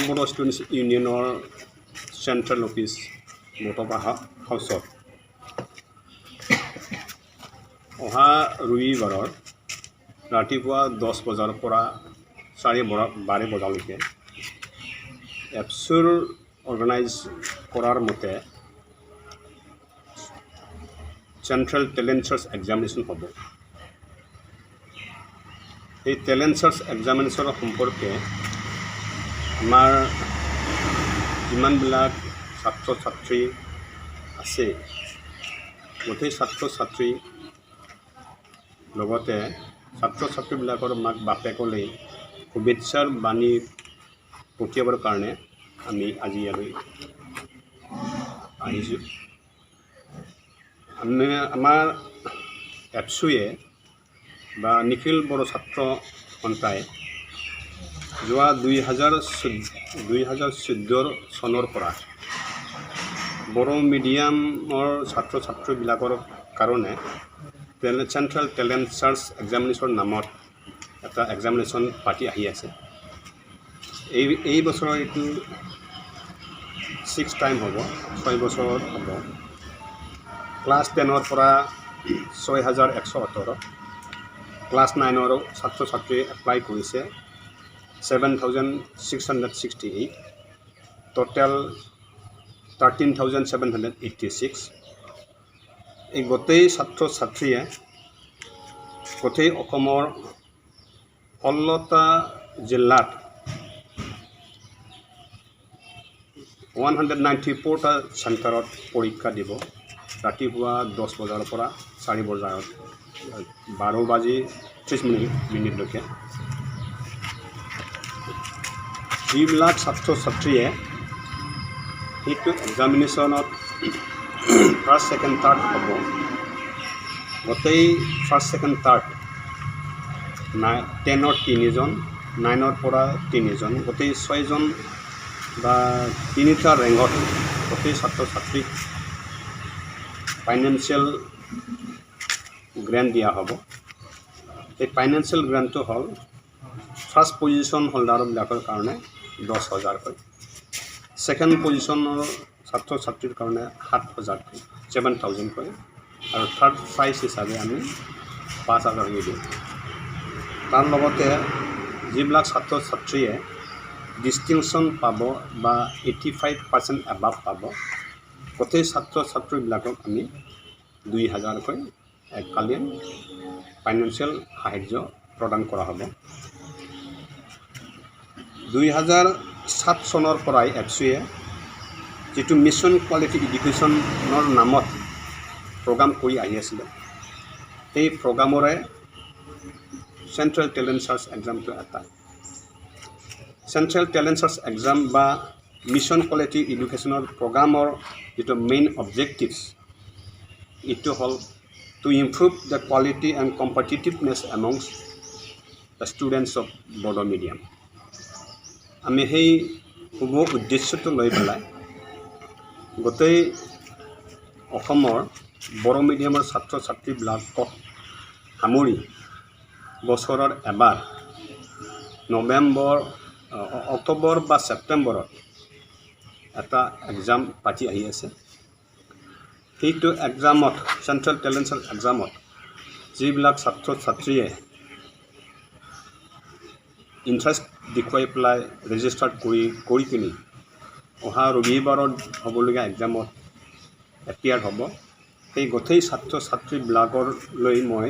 All Bodo Students Union or Central Office Motobaha House of অহা ৰবিবাৰৰ ৰাতিপুৱা 10 বজাৰ পৰা 12:30 বজালৈকে এপছুৰ অৰ্গেনাইজ কৰাৰ মতে চেণ্ট্ৰেল টেলেণ্ট চাৰ্চ এক্সামিনেশ্যন হ'ব। এই টেলেণ্ট চাৰ্চ এক্সামিনেশ্যনৰ সম্পৰ্কে আমাৰ যিমানবিলাক ছাত্ৰ ছাত্ৰী আছে গোটেই ছাত্ৰ ছাত্ৰী লগতে ছাত্ৰ ছাত্ৰীবিলাকৰ মাক বাপেকলৈ শুভেচ্ছাৰ বাণী পঠিয়াবৰ কাৰণে আমি আজি ইয়ালৈ আহিছোঁ। আমাৰ এপছুৱে বা নিখিল বড়ো ছাত্ৰ সন্থাই যোৱা 2014 চনৰ পৰা বড়ো মিডিয়ামৰ ছাত্ৰ ছাত্ৰীবিলাকৰ কাৰণে চেণ্ট্ৰেল টেলেণ্ট চাৰ্চ এক্সামিনেশ্যন নামত এটা এক্সামিনেশ্যন পাতি আহি আছে। এই বছৰৰ এইটো 6th টাইম হ'ব, 6 বছৰত হ'ব। ক্লাছ 10ৰ পৰা 6118, ক্লাছ 9ৰ ছাত্ৰ ছাত্ৰীয়ে এপ্লাই কৰিছে 7668, টোটেল 13786। এই গোটেই ছাত্ৰ ছাত্ৰীয়ে গোটেই অসমৰ 16টা জিলাত 194টা চেণ্টাৰত পৰীক্ষা দিব। ৰাতিপুৱা 10 বজাৰ পৰা 4 বজাত 12:30 যিবিলাক ছাত্ৰ ছাত্ৰীয়ে সেইটো এক্সামিনেশ্যনত ফাৰ্ষ্ট ছেকেণ্ড থাৰ্ড হ'ব, গোটেই ফাৰ্ষ্ট ছেকেণ্ড থাৰ্ড 10ৰ 3জন, 9ৰ পৰা 3জন, গোটেই 6জন বা 3টা ৰেংকত গোটেই ছাত্ৰ ছাত্ৰীক ফাইনেন্সিয়েল গ্ৰেণ্ট দিয়া হ'ব। এই ফাইনেন্সিয়েল গ্ৰেণ্টটো হ'ল ফাৰ্ষ্ট পজিশ্যন হোল্ডাৰবিলাকৰ কাৰণে 10,000কৈ, ছেকেণ্ড পজিশ্যনৰ ছাত্ৰ ছাত্ৰীৰ কাৰণে 7,000কৈ, 7,000কৈ, আৰু থাৰ্ড প্ৰাইজ হিচাপে আমি 5,000কৈ দিওঁ। তাৰ লগতে যিবিলাক ছাত্ৰ ছাত্ৰীয়ে ডিষ্টিংশ্যন পাব বা 85% এবাভ পাব, গোটেই ছাত্ৰ ছাত্ৰীবিলাকক আমি 2,000কৈ এককালীন ফাইনেন্সিয়েল সাহাৰ্য প্ৰদান কৰা হ'ব। 2007 চনৰ পৰাই এপছুৱে যিটো মিছন কোৱালিটি এডুকেশ্যনৰ নামত প্ৰগ্ৰাম কৰি আহি আছিলে, সেই প্ৰগ্ৰামৰে চেণ্ট্ৰেল টেলেণ্ট চাৰ্চ এক্সামটো এটা। চেণ্ট্ৰেল টেলেণ্ট চাৰ্চ এক্সাম বা মিছন কোৱালিটি এডুকেশ্যনৰ প্ৰগ্ৰামৰ যিটো মেইন অবজেক্টিভছ, এইটো হ'ল to improve the quality and competitiveness amongst the students of Bodo medium. আমি সেই শুভ উদ্দেশ্যটো লৈ পেলাই গোটেই অসমৰ বড়ো মিডিয়ামৰ ছাত্ৰ ছাত্ৰীবিলাকক সামৰি বছৰৰ এবাৰ অক্টোবৰ বা ছেপ্টেম্বৰত এটা এক্সাম পাতি আহি আছে। সেইটো এক্সামত চেণ্ট্ৰেল টেলেণ্ট চাৰ্চ এক্সামত যিবিলাক ছাত্ৰ ছাত্ৰীয়ে ইণ্টাৰেষ্ট দেখুৱাই পেলাই ৰেজিষ্টাৰ্ড কৰি কিনি অহা ৰবিবাৰত হ'বলগীয়া এক্সামত এপিয়াৰ হ'ব, সেই গোটেই ছাত্ৰ ছাত্ৰীবিলাকলৈ মই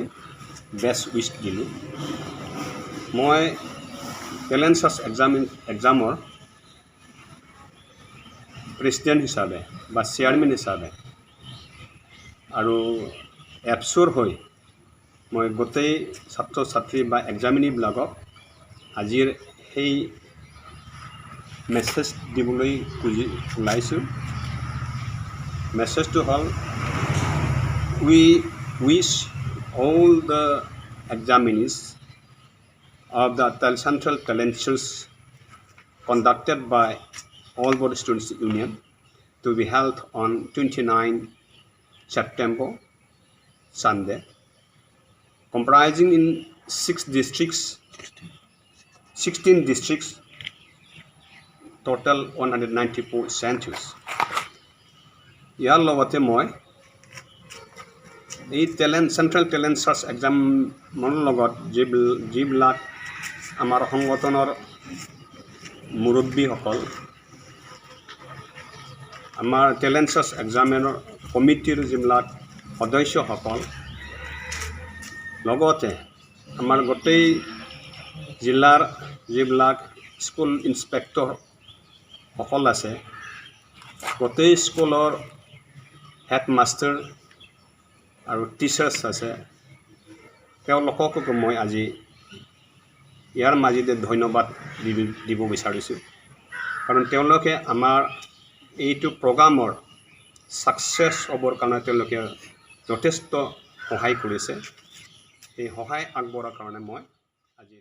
বেষ্ট উইচ দিলোঁ। মই টেলেণ্ট চাৰ্চ এক্সামৰ প্ৰেছিডেণ্ট হিচাপে বা চেয়াৰমেন হিচাপে আৰু এপছুৰ হৈ মই গোটেই ছাত্ৰ ছাত্ৰী বা এক্সামিনীবিলাকক আজিৰ সেই মেছেজ দিবলৈ ওলাইছোঁ। মেছেজটো হ'ল উই wish all the examinees of the Central Talent Shows conducted by All Bodo Students Union to be held on 29 September, Sunday, comprising in 16 districts, total 194 centuries. ইয়াৰ লগতে মই এই চেণ্ট্ৰেল টেলেণ্ট চাৰ্চ এক্সামৰ লগত যিবিলাক আমাৰ সংগঠনৰ মুৰব্বীসকল আমাৰ টেলেণ্ট চাৰ্চ এক্সামৰ কমিটিৰ যিবিলাক সদস্যসকল লগতে আমাৰ গোটেই জিলাৰ যিবিলাক স্কুল ইনস্পেক্টৰসকল আছে গোটেই স্কুলৰ হেডমাষ্টাৰ আৰু টিচাৰ্ছ আছে তেওঁলোককো মই আজি ইয়াৰ মাজতে ধন্যবাদ দিব বিচাৰিছোঁ কাৰণ তেওঁলোকে আমাৰ এইটো প্ৰগ্ৰামৰ ছাকচেছ হ'বৰ কাৰণে তেওঁলোকে যথেষ্ট সহায় কৰিছে এই সহায় আগবঢ়াৰ কাৰণে মই আজি